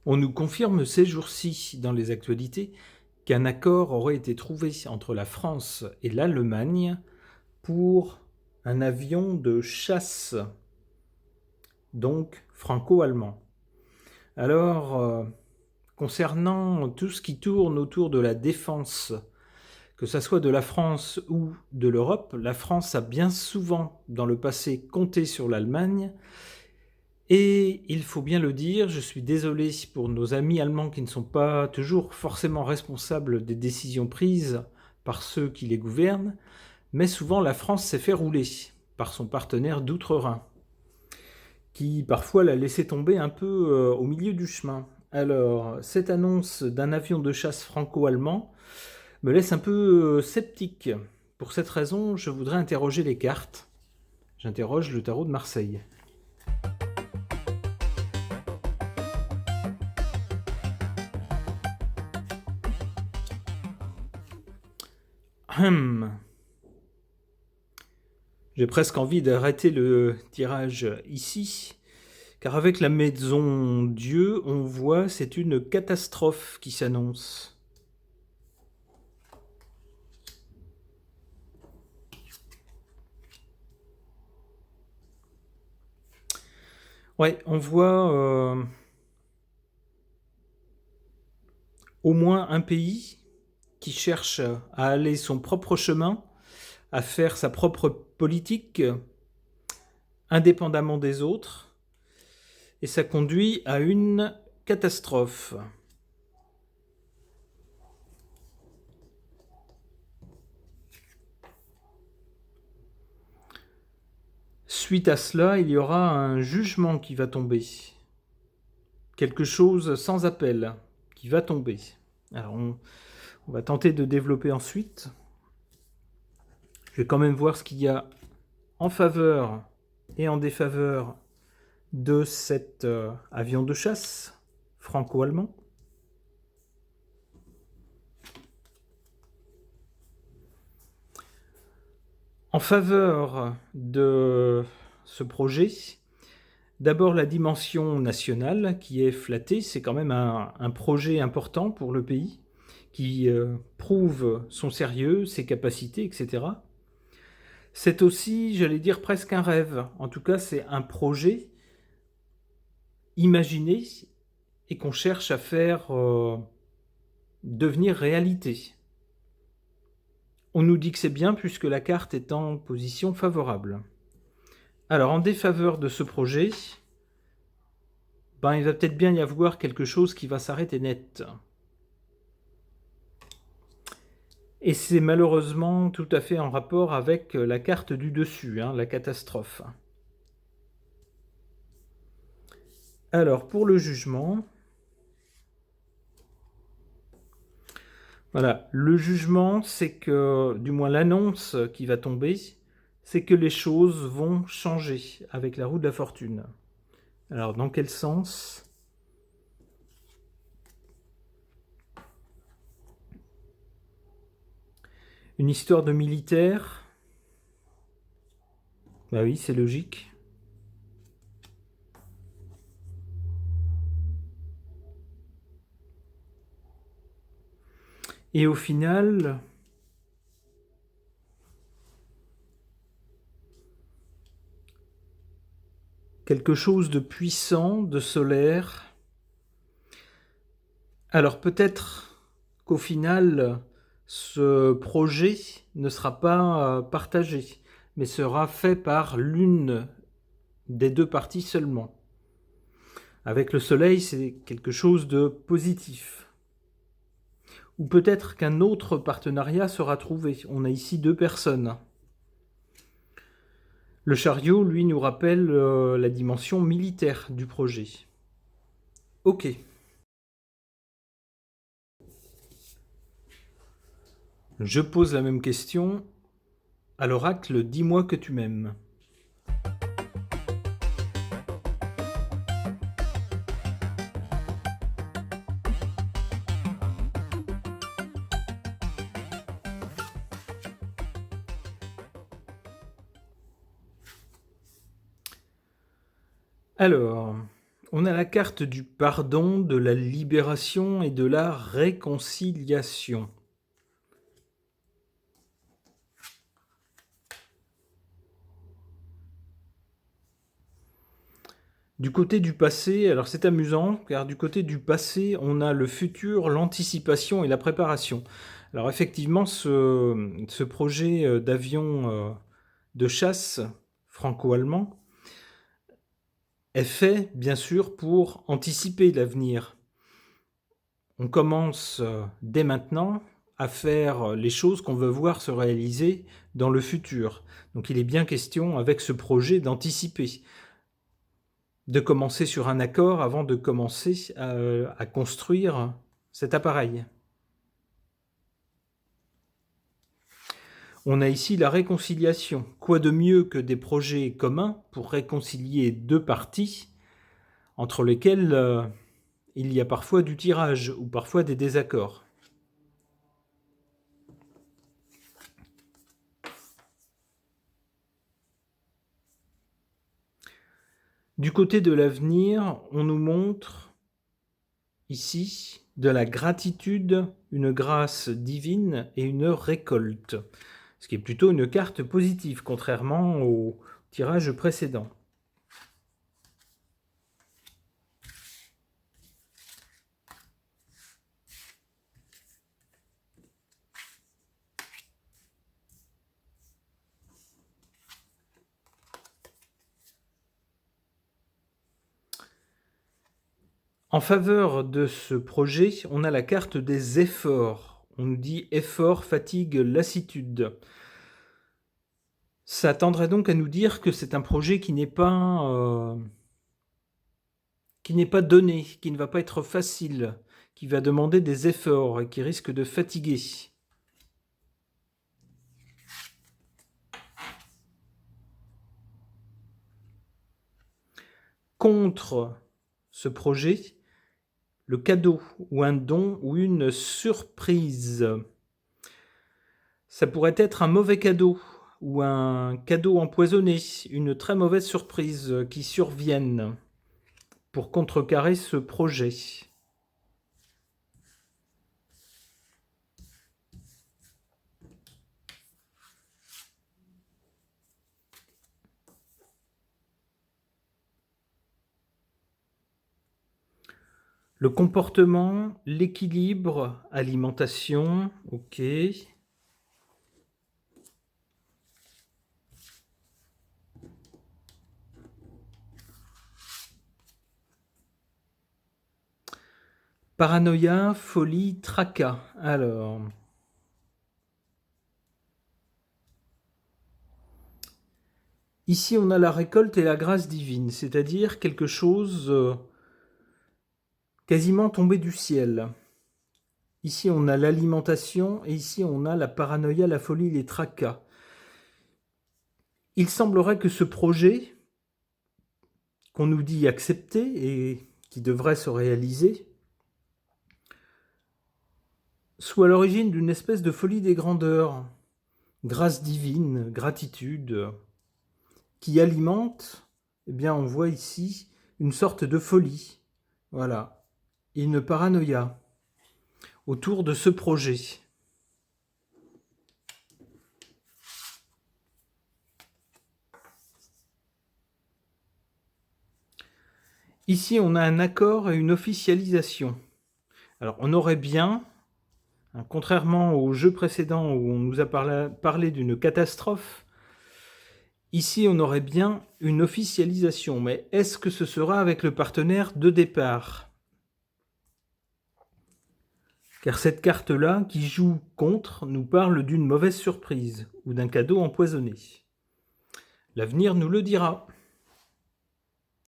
On nous confirme ces jours-ci, dans les actualités, qu'un accord aurait été trouvé entre la France et l'Allemagne pour un avion de chasse, donc franco-allemand. Alors, concernant tout ce qui tourne autour de la défense, que ce soit de la France ou de l'Europe, la France a bien souvent, dans le passé, compté sur l'Allemagne. Et il faut bien le dire, je suis désolé pour nos amis allemands qui ne sont pas toujours forcément responsables des décisions prises par ceux qui les gouvernent, mais souvent la France s'est fait rouler par son partenaire d'outre-Rhin, qui parfois l'a laissé tomber un peu au milieu du chemin. Alors, cette annonce d'un avion de chasse franco-allemand me laisse un peu sceptique. Pour cette raison, je voudrais interroger les cartes. J'interroge le tarot de Marseille. Hum. J'ai presque envie d'arrêter le tirage ici, car avec la maison Dieu, on voit c'est une catastrophe qui s'annonce. Ouais, on voit au moins un pays qui cherche à aller son propre chemin, à faire sa propre politique, indépendamment des autres, et ça conduit à une catastrophe. Suite à cela, il y aura un jugement qui va tomber. Quelque chose sans appel qui va tomber. Alors on va tenter de développer ensuite. Je vais quand même voir ce qu'il y a en faveur et en défaveur de cet avion de chasse franco-allemand. En faveur de ce projet, d'abord la dimension nationale qui est flattée, c'est quand même un projet important pour le pays qui prouve son sérieux, ses capacités, etc. C'est aussi, j'allais dire, presque un rêve. En tout cas, c'est un projet imaginé et qu'on cherche à faire devenir réalité. On nous dit que c'est bien puisque la carte est en position favorable. Alors, en défaveur de ce projet, il va peut-être bien y avoir quelque chose qui va s'arrêter net. Et c'est malheureusement tout à fait en rapport avec la carte du dessus, la catastrophe. Alors, pour le jugement, voilà, le jugement, c'est que, du moins l'annonce qui va tomber, c'est que les choses vont changer avec la roue de la fortune. Alors, dans quel sens? Une histoire de militaire? Bah oui, c'est logique. Et au final, quelque chose de puissant, de solaire. Alors peut-être qu'au final, ce projet ne sera pas partagé, mais sera fait par l'une des deux parties seulement. Avec le soleil, c'est quelque chose de positif. Ou peut-être qu'un autre partenariat sera trouvé. On a ici deux personnes. Le chariot, lui, nous rappelle la dimension militaire du projet. Ok. Je pose la même question à l'oracle, dis-moi que tu m'aimes. Alors, On a la carte du pardon, de la libération et de la réconciliation. Du côté du passé, alors c'est amusant, car du côté du passé, on a le futur, l'anticipation et la préparation. Alors effectivement, ce projet d'avion de chasse franco-allemand est fait, bien sûr, pour anticiper l'avenir. On commence dès maintenant à faire les choses qu'on veut voir se réaliser dans le futur. Donc il est bien question, avec ce projet, d'anticiper, de commencer sur un accord avant de commencer à construire cet appareil. On a ici la réconciliation. Quoi de mieux que des projets communs pour réconcilier deux parties entre lesquelles il y a parfois du tirage ou parfois des désaccords. Du côté de l'avenir, on nous montre ici de la gratitude, une grâce divine et une récolte, ce qui est plutôt une carte positive, contrairement au tirage précédent. En faveur de ce projet, on a la carte des efforts. On nous dit effort, fatigue, lassitude. Ça tendrait donc à nous dire que c'est un projet qui n'est pas donné, qui ne va pas être facile, qui va demander des efforts et qui risque de fatiguer. Contre ce projet, le cadeau ou un don ou une surprise. Ça pourrait être un mauvais cadeau ou un cadeau empoisonné, une très mauvaise surprise qui survienne pour contrecarrer ce projet. Le comportement, l'équilibre, alimentation, ok. Paranoïa, folie, tracas. Alors, ici on a la récolte et la grâce divine, c'est-à-dire quelque chose quasiment tombé du ciel. Ici on a l'alimentation et ici on a la paranoïa, la folie, les tracas. Il semblerait que ce projet qu'on nous dit accepter et qui devrait se réaliser soit à l'origine d'une espèce de folie des grandeurs, grâce divine, gratitude, qui alimente, eh bien on voit ici une sorte de folie, voilà, et une paranoïa autour de ce projet. Ici, on a un accord et une officialisation. Alors, on aurait bien, contrairement au jeu précédent où on nous a parlé d'une catastrophe, ici, on aurait bien une officialisation. Mais est-ce que ce sera avec le partenaire de départ ? Car cette carte-là, qui joue contre, nous parle d'une mauvaise surprise ou d'un cadeau empoisonné. L'avenir nous le dira.